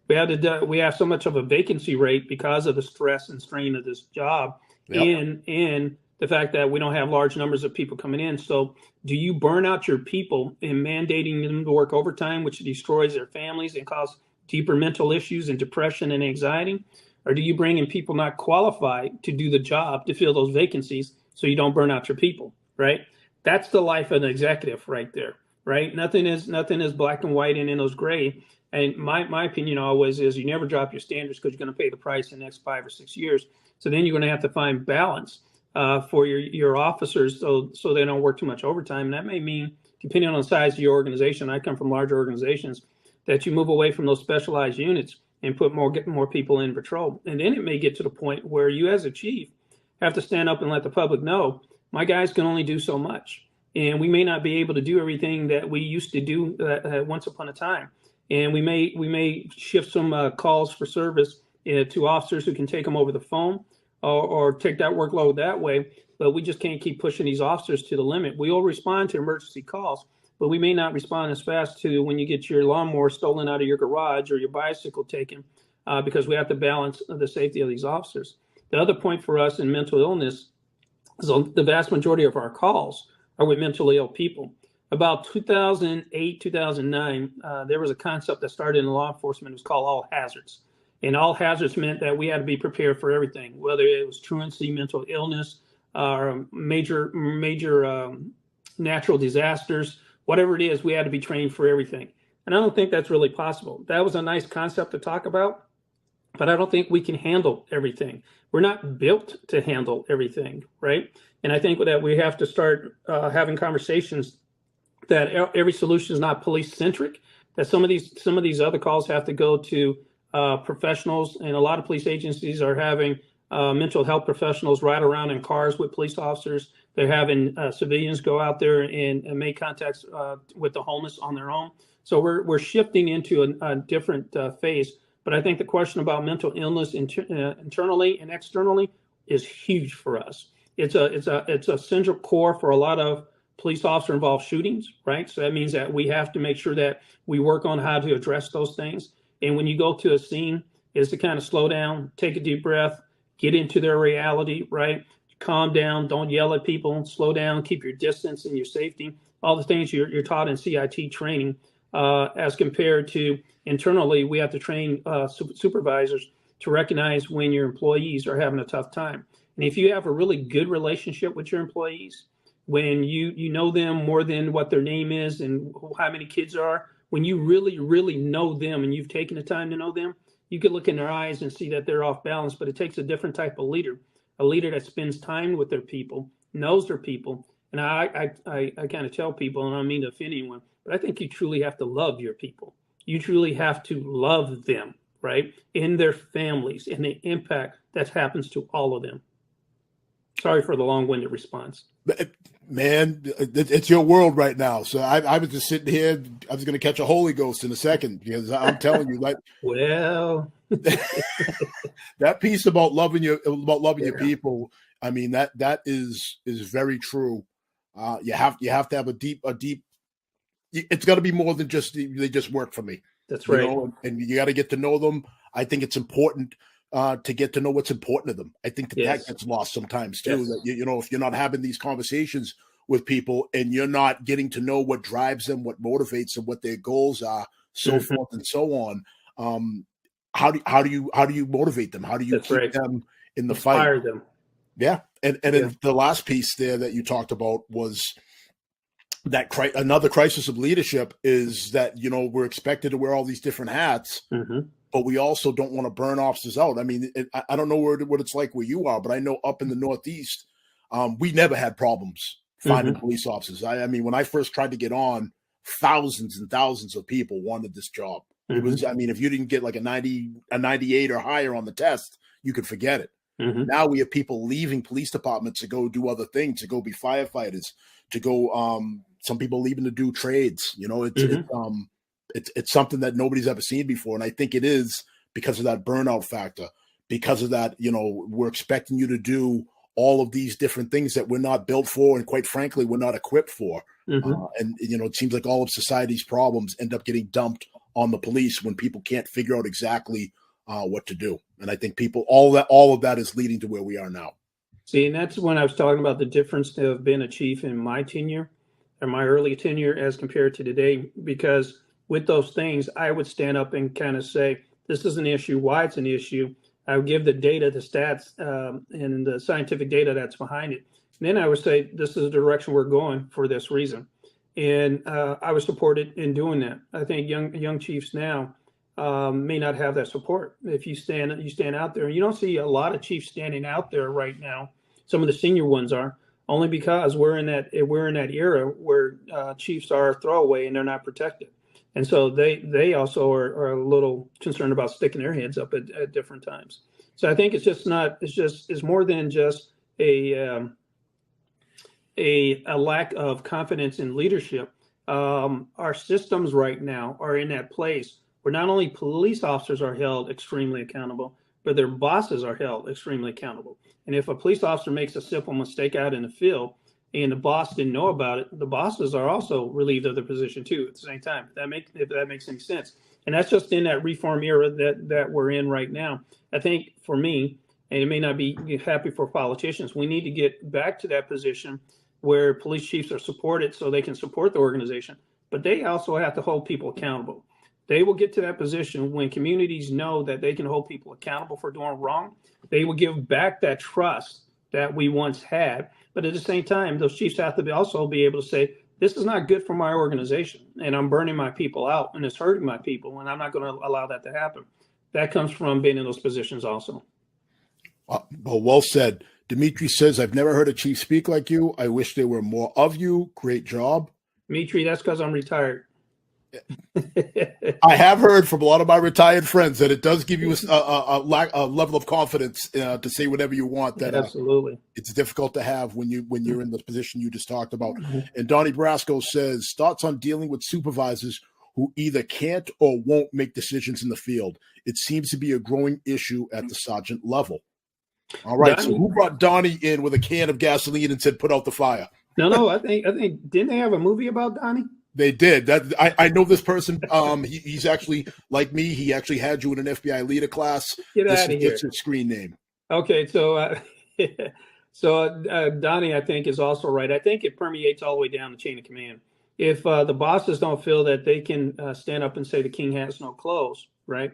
We have so much of a vacancy rate because of the stress and strain of this job, and the fact that we don't have large numbers of people coming in. So do you burn out your people in mandating them to work overtime, which destroys their families and cause deeper mental issues and depression and anxiety? Or do you bring in people not qualified to do the job to fill those vacancies so you don't burn out your people, right? That's the life of an executive right there, right? Nothing is black and white and in those gray. And my opinion always is, you never drop your standards, because you're going to pay the price in the next 5 or 6 years. So then you're going to have to find balance for your officers, so they don't work too much overtime. And that may mean, depending on the size of your organization, I come from larger organizations, that you move away from those specialized units and get more people in patrol. And then it may get to the point where you, as a chief, have to stand up and let the public know, my guys can only do so much, and we may not be able to do everything that we used to do once upon a time. And we may shift some calls for service to officers who can take them over the phone, or take that workload that way. But we just can't keep pushing these officers to the limit. We will respond to emergency calls, but we may not respond as fast to when you get your lawnmower stolen out of your garage or your bicycle taken, because we have to balance the safety of these officers. The other point for us in mental illness is the vast majority of our calls are with mentally ill people. About 2008, 2009, there was a concept that started in law enforcement. It was called all hazards. And all hazards meant that we had to be prepared for everything, whether it was truancy, mental illness, or major natural disasters, whatever it is, we had to be trained for everything. And I don't think that's really possible. That was a nice concept to talk about, but I don't think we can handle everything. We're not built to handle everything, right? And I think that we have to start having conversations that every solution is not police centric. That some of these other calls have to go to professionals, and a lot of police agencies are having mental health professionals ride around in cars with police officers. They're having civilians go out there and make contacts with the homeless on their own. So we're shifting into a different phase. But I think the question about mental illness internally and externally is huge for us. It's a central core for a lot of police officer involved shootings, right? So that means that we have to make sure that we work on how to address those things. And when you go to a scene, is to kind of slow down, take a deep breath, get into their reality, right? Calm down, don't yell at people, slow down, keep your distance and your safety, all the things you're taught in CIT training. As compared to internally, we have to train supervisors to recognize when your employees are having a tough time. And if you have a really good relationship with your employees, when you know them more than what their name is and how many kids are, when you really, really know them and you've taken the time to know them, you can look in their eyes and see that they're off balance. But it takes a different type of leader, a leader that spends time with their people, knows their people. And I kind of tell people, and I don't mean to offend anyone, but I think you truly have to love your people. You truly have to love them, right? In their families and the impact that happens to all of them. Sorry for the long-winded response. Man, it's your world right now. So I was just sitting here. I was going to catch a Holy Ghost in a second because I'm telling you, like, well, that piece about loving your people. I mean, that is very true. You have to have a deep. It's got to be more than just they just work for me. That's right. And you got to get to know them. I think it's important to get to know what's important to them. I think that gets lost sometimes too. That if you're not having these conversations with people and you're not getting to know what drives them, what motivates them, what their goals are, so forth and so on. How do you motivate them? How do you keep them in the Inspire fight? Them. Yeah, and the last piece there that you talked about was that another crisis of leadership is that we're expected to wear all these different hats. But we also don't want to burn officers out. I mean, I don't know what it's like where you are, but I know up in the Northeast, we never had problems finding police officers. I mean, when I first tried to get on, thousands and thousands of people wanted this job. It was, I mean, if you didn't get like a 98 or higher on the test, you could forget it. Now we have people leaving police departments to go do other things, to go be firefighters, to go. Some people leaving to do trades. It's something that nobody's ever seen before. And I think it is because of that burnout factor, because of that, we're expecting you to do all of these different things that we're not built for. And quite frankly, we're not equipped for. And it seems like all of society's problems end up getting dumped on the police when people can't figure out exactly what to do. And I think all of that is leading to where we are now. See, and that's when I was talking about the difference to have been a chief in my tenure or my early tenure as compared to today, because with those things, I would stand up and kind of say, this is an issue, why it's an issue. I would give the data, the stats, and the scientific data that's behind it. And then I would say, this is the direction we're going for this reason. And I was supported in doing that. I think young chiefs now may not have that support. If you stand out there, and you don't see a lot of chiefs standing out there right now. Some of the senior ones are, only because we're in that era where chiefs are throwaway and they're not protected. And so they also are a little concerned about sticking their heads up at different times. So I think it's more than just a lack of confidence in leadership. Our systems right now are in that place where not only police officers are held extremely accountable, but their bosses are held extremely accountable. And if a police officer makes a simple mistake out in the field and the boss didn't know about it, the bosses are also relieved of their position too at the same time. If that makes any sense. And that's just in that reform era that we're in right now. I think for me, and it may not be happy for politicians, we need to get back to that position where police chiefs are supported so they can support the organization, but they also have to hold people accountable. They will get to that position when communities know that they can hold people accountable for doing wrong. They will give back that trust that we once had. But at the same time, those chiefs have to also be able to say, this is not good for my organization, and I'm burning my people out, and it's hurting my people, and I'm not going to allow that to happen. That comes from being in those positions also. Well said. Dimitri says, I've never heard a chief speak like you. I wish there were more of you. Great job. Dimitri, that's because I'm retired. I have heard from a lot of my retired friends that it does give you a level of confidence to say whatever you want. That absolutely, it's difficult to have when you're in the position you just talked about. And Donnie Brasco says, thoughts on dealing with supervisors who either can't or won't make decisions in the field. It seems to be a growing issue at the sergeant level. All right, Donnie, so who brought Donnie in with a can of gasoline and said, "Put out the fire"? No, I think didn't they have a movie about Donnie? They did. That I know this person. He's actually like me. He actually had you in an FBI leader class. Get out of here. That's his screen name. Okay, so Donnie, I think, is also right. I think it permeates all the way down the chain of command. If the bosses don't feel that they can stand up and say the king has no clothes, right?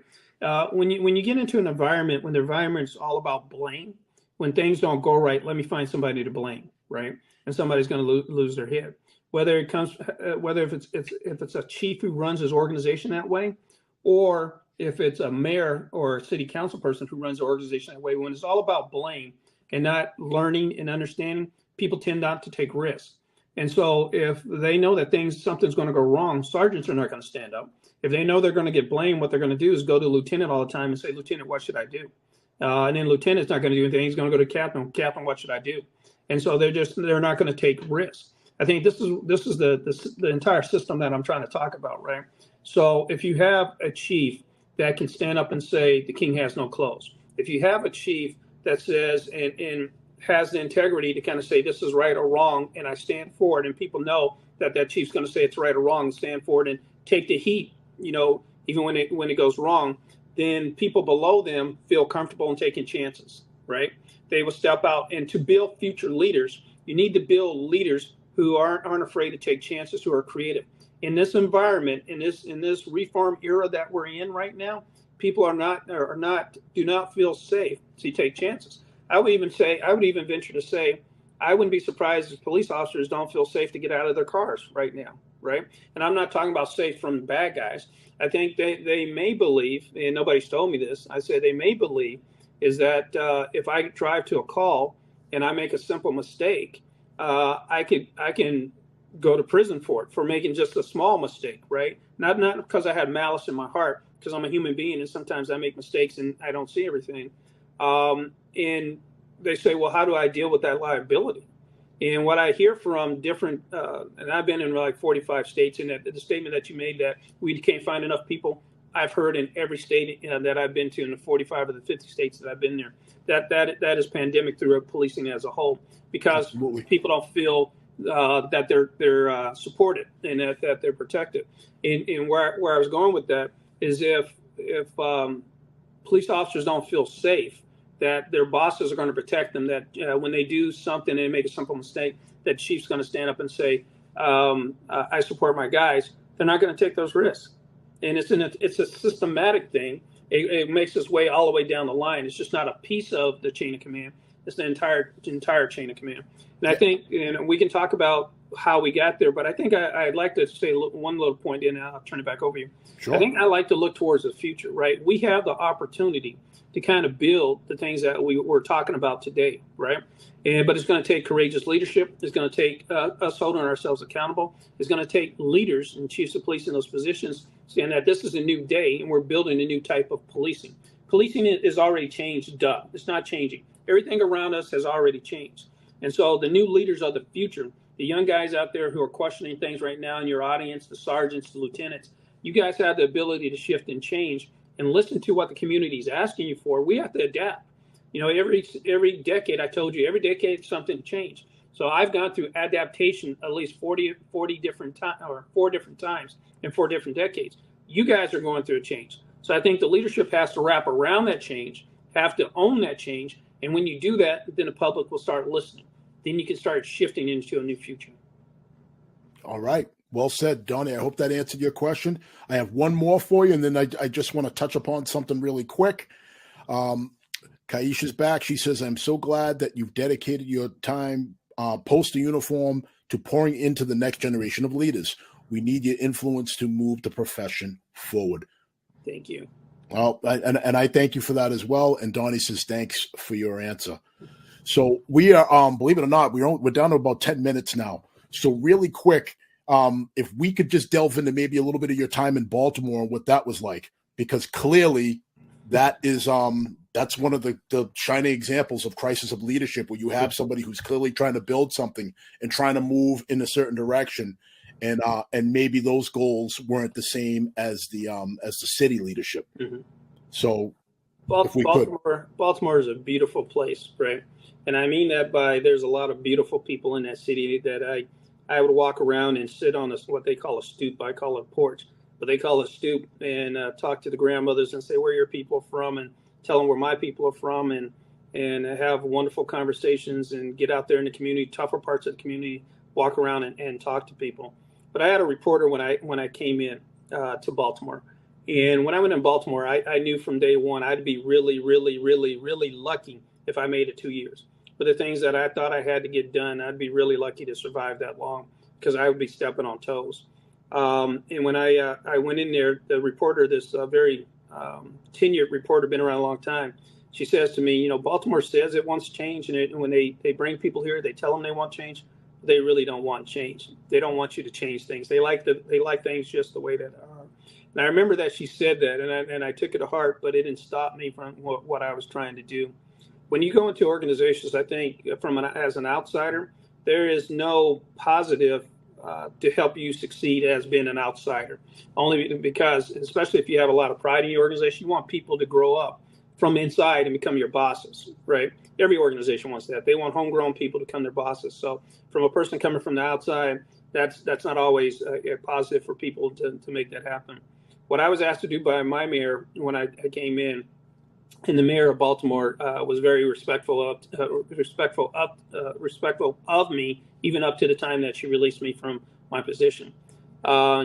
When you get into an environment when the environment's all about blame, when things don't go right, let me find somebody to blame, right? And somebody's going to lose their head. Whether if it's a chief who runs his organization that way, or if it's a mayor or a city council person who runs the organization that way, when it's all about blame and not learning and understanding, people tend not to take risks. And so if they know that something's going to go wrong, sergeants are not going to stand up. If they know they're going to get blamed, what they're going to do is go to lieutenant all the time and say, "Lieutenant, what should I do?" And then lieutenant's not going to do anything. He's going to go to captain. "Captain, what should I do?" And so they're not going to take risks. I think this is the entire system that I'm trying to talk about, right? So if you have a chief that can stand up and say the king has no clothes, if you have a chief that says and has the integrity to kind of say this is right or wrong, and I stand for it, and people know that chief's going to say it's right or wrong, and stand for it, and take the heat, even when it goes wrong, then people below them feel comfortable in taking chances, right? They will step out, and to build future leaders, you need to build leaders who aren't afraid to take chances, who are creative. In this environment, in this reform era that we're in right now, people do not feel safe to take chances. I would even venture to say, I wouldn't be surprised if police officers don't feel safe to get out of their cars right now, right? And I'm not talking about safe from the bad guys. I think they may believe, and nobody's told me this, I say they may believe, is that if I drive to a call and I make a simple mistake, I can go to prison for making just a small mistake, right? Not because I had malice in my heart, because I'm a human being and sometimes I make mistakes and I don't see everything. And they say, well, how do I deal with that liability? And what I hear from different, and I've been in like 45 states, and the statement that you made that we can't find enough people, I've heard in every state that I've been to, in the 45 of the 50 states that I've been there, that is pandemic through policing as a whole, because Absolutely. People don't feel that they're supported and that they're protected. And where I was going with that is if police officers don't feel safe, that their bosses are going to protect them, that when they do something and they make a simple mistake, that chief's going to stand up and say, I support my guys, they're not going to take those risks. And it's a systematic thing. It makes its way all the way down the line. It's just not a piece of the chain of command. It's the entire chain of command. And I think we can talk about how we got there, but I think I'd like to say one little point, and I'll turn it back over to you. Sure. I think I like to look towards the future, right? We have the opportunity to kind of build the things that we're talking about today, right? But it's going to take courageous leadership. It's going to take us holding ourselves accountable. It's going to take leaders and chiefs of police in those positions saying that this is a new day and we're building a new type of policing. Policing is already changed, It's not changing. Everything around us has already changed. And so the new leaders of the future, the young guys out there who are questioning things right now in your audience, the sergeants, the lieutenants, you guys have the ability to shift and change and listen to what the community is asking you for. We have to adapt. Every decade, I told you, every decade something changed. So I've gone through adaptation at least 40 different times, or 4 different times in 4 different decades. You guys are going through a change. So I think the leadership has to wrap around that change, have to own that change. And when you do that, then the public will start listening. Then you can start shifting into a new future. All right. Well said, Donnie. I hope that answered your question. I have one more for you, and then I just want to touch upon something really quick. Kaisha's back. She says, I'm so glad that you've dedicated your time post the uniform to pouring into the next generation of leaders. We need your influence to move the profession forward. Thank you. Well, and I thank you for that as well. And Donnie says, thanks for your answer. So we are, believe it or not, we're down to about 10 minutes now. So really quick, if we could just delve into maybe a little bit of your time in Baltimore and what that was like, because clearly that is that's one of the shining examples of crisis of leadership, where you have somebody who's clearly trying to build something and trying to move in a certain direction, and maybe those goals weren't the same as the city leadership. Mm-hmm. So Baltimore is a beautiful place, right? And I mean that by there's a lot of beautiful people in that city that I would walk around and sit on what they call a stoop. I call it a porch, but they call it a stoop, and talk to the grandmothers and say, where are your people from? And tell them where my people are from, and have wonderful conversations and get out there in the community, tougher parts of the community, walk around and talk to people. But I had a reporter when I came in to Baltimore. And when I went in Baltimore, I knew from day one I'd be really, really, really, really lucky if I made it 2 years. But the things that I thought I had to get done, I'd be really lucky to survive that long, because I would be stepping on toes. And when I went in there, the reporter, this very tenured reporter, been around a long time, she says to me, Baltimore says it wants change, and when they bring people here, they tell them they want change. They really don't want change. They don't want you to change things. They like things just the way that are. And I remember that she said that, and I took it to heart, but it didn't stop me from what I was trying to do. When you go into organizations, I think as an outsider, there is no positive to help you succeed as being an outsider. Only because, especially if you have a lot of pride in your organization, you want people to grow up from inside and become your bosses, right? Every organization wants that. They want homegrown people to become their bosses. So from a person coming from the outside, that's not always a positive for people to make that happen. What I was asked to do by my mayor when I came in, and the mayor of Baltimore was very respectful of me, even up to the time that she released me from my position.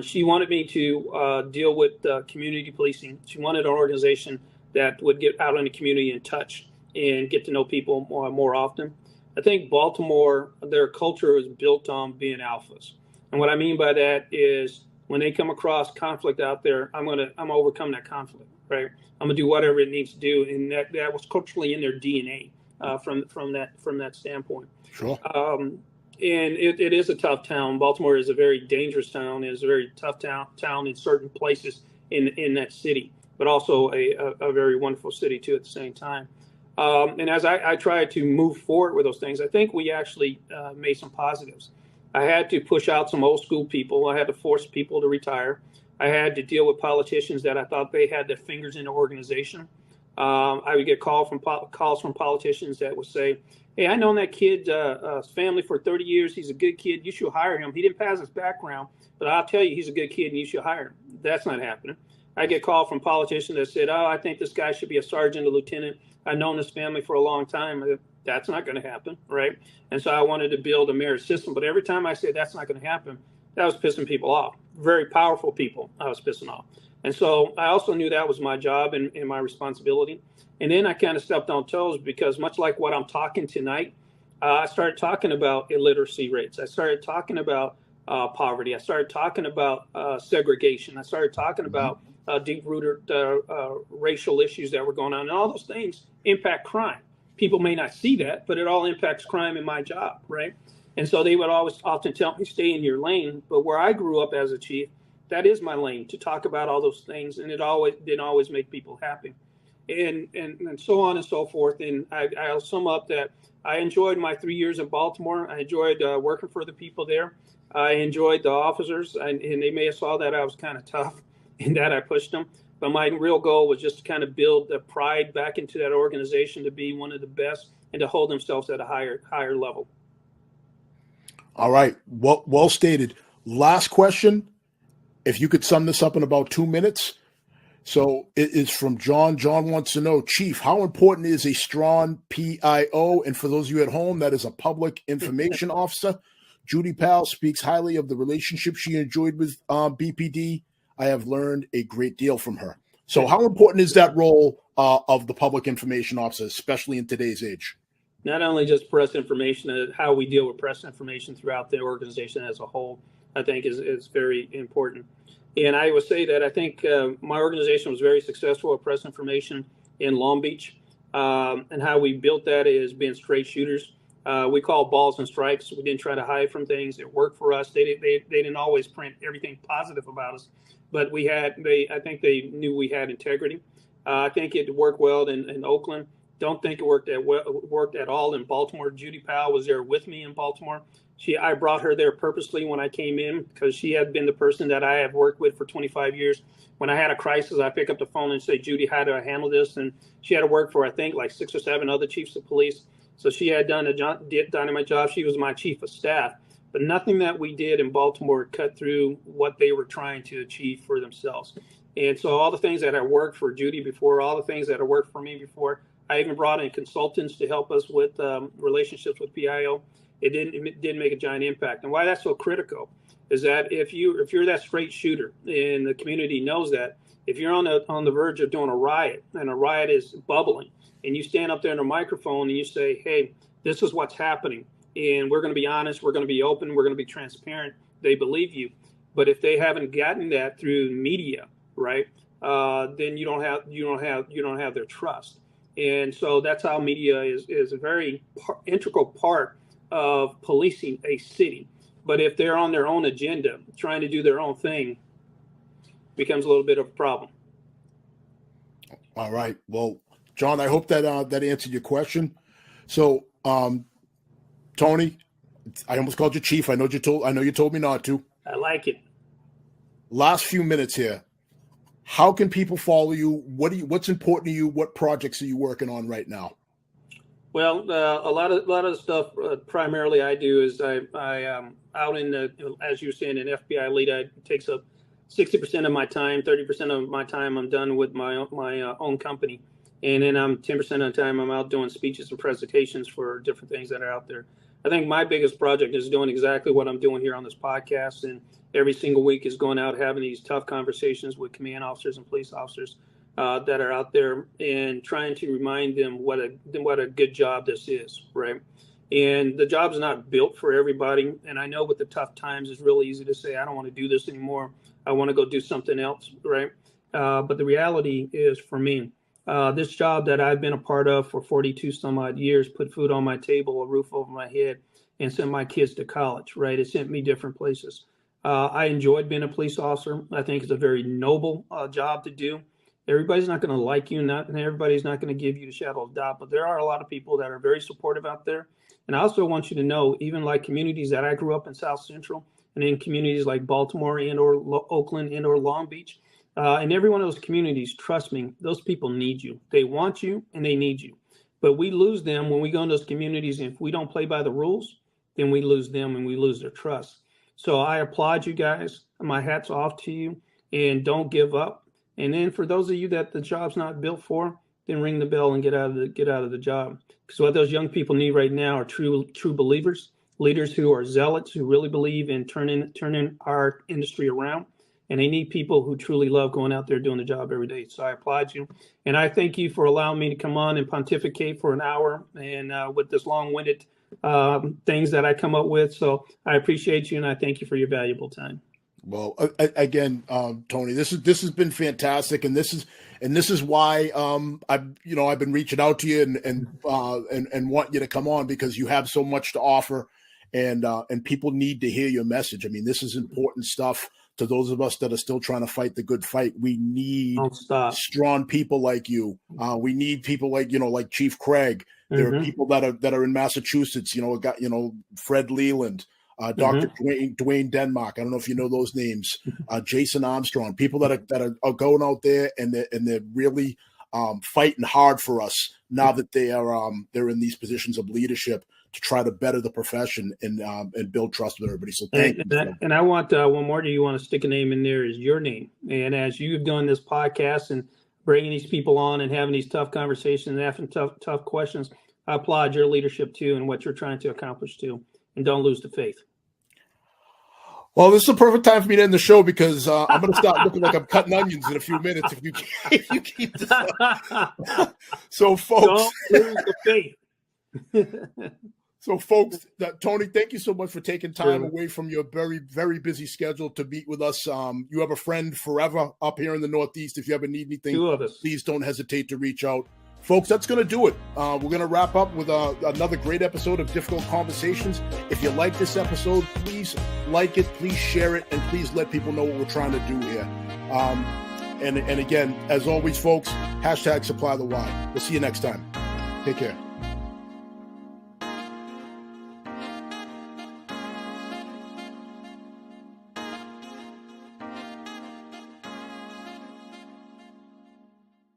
She wanted me to deal with community policing. She wanted an organization that would get out in the community and touch and get to know people more often. I think Baltimore, their culture is built on being alphas. And what I mean by that is when they come across conflict out there, I'm gonna overcome that conflict, right? I'm gonna do whatever it needs to do, and that was culturally in their DNA from that standpoint. Sure. And it is a tough town. Baltimore is a very dangerous town. It is a very tough town in certain places in that city, but also a very wonderful city too at the same time. And as I tried to move forward with those things, I think we actually made some positives. I had to push out some old school people. I had to force people to retire. I had to deal with politicians that I thought they had their fingers in the organization. I would get calls from politicians that would say, hey, I known that kid's family for 30 years. He's a good kid. You should hire him. He didn't pass his background, but I'll tell you, he's a good kid and you should hire him. That's not happening. I get called from politicians that said, oh, I think this guy should be a sergeant, a lieutenant. I've known this family for a long time. That's not going to happen, right? And so I wanted to build a merit system. But every time I said that's not going to happen, that was pissing people off. Very powerful people I was pissing off. And so I also knew that was my job and my responsibility. And then I kind of stepped on toes because much like what I'm talking tonight, I started talking about illiteracy rates. I started talking about poverty. I started talking about segregation. I started talking about deep-rooted racial issues that were going on. And all those things impact crime. People may not see that, but it all impacts crime in my job, right? And so they would often tell me, stay in your lane. But where I grew up as a chief, that is my lane, to talk about all those things. And it didn't always make people happy. And so on and so forth. And I'll sum up that I enjoyed my 3 years in Baltimore. I enjoyed working for the people there. I enjoyed the officers, and they may have saw that I was kind of tough and that I pushed them. But my real goal was just to kind of build the pride back into that organization to be one of the best and to hold themselves at a higher level. All right. Well stated. Last question. If you could sum this up in about 2 minutes. So it is from John. John wants to know, Chief, how important is a strong PIO? And for those of you at home, that is a public information officer. Judy Powell speaks highly of the relationship she enjoyed with BPD. I have learned a great deal from her. So how important is that role of the public information officer, especially in today's age? Not only just press information, how we deal with press information throughout the organization as a whole, I think is very important. And I would say that I think my organization was very successful at press information in Long Beach. And how we built that is being straight shooters. We call balls and strikes. We didn't try to hide from things. It worked for us. They didn't always print everything positive about us, but I think they knew we had integrity. I think it worked well in Oakland. Don't think it worked at all in Baltimore. Judy Powell was there with me in Baltimore. I brought her there purposely when I came in because she had been the person that I have worked with for 25 years. When I had a crisis, I pick up the phone and say, Judy, how do I handle this? And she had to work for, I think, like 6 or 7 other chiefs of police. So she had done a dynamite job. She was my chief of staff. But nothing that we did in Baltimore cut through what they were trying to achieve for themselves. And so all the things that had worked for Judy before, all the things that had worked for me before, I even brought in consultants to help us with relationships with PIO. It didn't make a giant impact. And why that's so critical is that if you're that straight shooter and the community knows that, if you're on the verge of doing a riot and a riot is bubbling and you stand up there in a microphone and you say, hey, this is what's happening and we're going to be honest, we're going to be open, we're going to be transparent, they believe you. But if they haven't gotten that through media, right, then you don't have their trust. And so that's how media is a very integral part of policing a city. But if they're on their own agenda, trying to do their own thing, becomes a little bit of a problem. All right. Well, John, I hope that that answered your question. So, Tony, I almost called you chief. I know you told me not to. I like it. Last few minutes here. How can people follow you? What's important to you? What projects are you working on right now? Well, a lot of the stuff primarily I do is I out in the, as you were saying, an FBI lead. It takes up 60% of my time. 30% of my time I'm done with my own company, and then 10% of the time I'm out doing speeches and presentations for different things that are out there. I think my biggest project is doing exactly what I'm doing here on this podcast, and every single week is going out having these tough conversations with command officers and police officers that are out there and trying to remind them what a good job this is, right? And the job's not built for everybody. And I know with the tough times, it's really easy to say, I don't want to do this anymore. I want to go do something else, right? But the reality is for me, this job that I've been a part of for 42 some odd years, put food on my table, a roof over my head, and sent my kids to college, right? It sent me different places. I enjoyed being a police officer. I think it's a very noble job to do. Everybody's not going to like you, and everybody's not going to give you the shadow of doubt, but there are a lot of people that are very supportive out there. And I also want you to know, even like communities that I grew up in South Central and in communities like Baltimore and or Oakland and or Long Beach, and every one of those communities, trust me, those people need you. They want you and they need you. But we lose them when we go in those communities. And if we don't play by the rules, then we lose them and we lose their trust. So I applaud you guys. My hat's off to you, and don't give up. And then for those of you that the job's not built for, then ring the bell and get out of the job. Because what those young people need right now are true believers, leaders who are zealots, who really believe in turning our industry around. And they need people who truly love going out there doing the job every day. So I applaud you. And I thank you for allowing me to come on and pontificate for an hour and with this long-winded things that I come up with. So I appreciate you, and I thank you for your valuable time. Well, again, Tony, this has been fantastic, and this is why I've been reaching out to you and want you to come on, because you have so much to offer, and people need to hear your message. I mean, this is important stuff to those of us that are still trying to fight the good fight. We need strong people like you. We need people like Chief Craig. There are people that are in Massachusetts. Fred Leland. Dr. Dwayne Denmark. I don't know if you know those names. Jason Armstrong. People that are going out there and they're really fighting hard for us now that they're in these positions of leadership to try to better the profession and build trust with everybody. So thank you. And I want one more. Do you want to stick a name in there? Is your name? And as you've done this podcast and bringing these people on and having these tough conversations and asking tough questions, I applaud your leadership too and what you're trying to accomplish too. And don't lose the faith. Well, this is the perfect time for me to end the show because I'm going to start looking like I'm cutting onions in a few minutes if you keep this up. So, folks, don't lose the faith. So, folks, Tony, thank you so much for taking time away from your very, very busy schedule to meet with us. You have a friend forever up here in the Northeast. If you ever need anything, please don't hesitate to reach out. Folks, that's going to do it. We're going to wrap up with another great episode of Difficult Conversations. If you like this episode, please like it, please share it, and please let people know what we're trying to do here. And again, as always, folks, #SupplyTheWhy. We'll see you next time. Take care.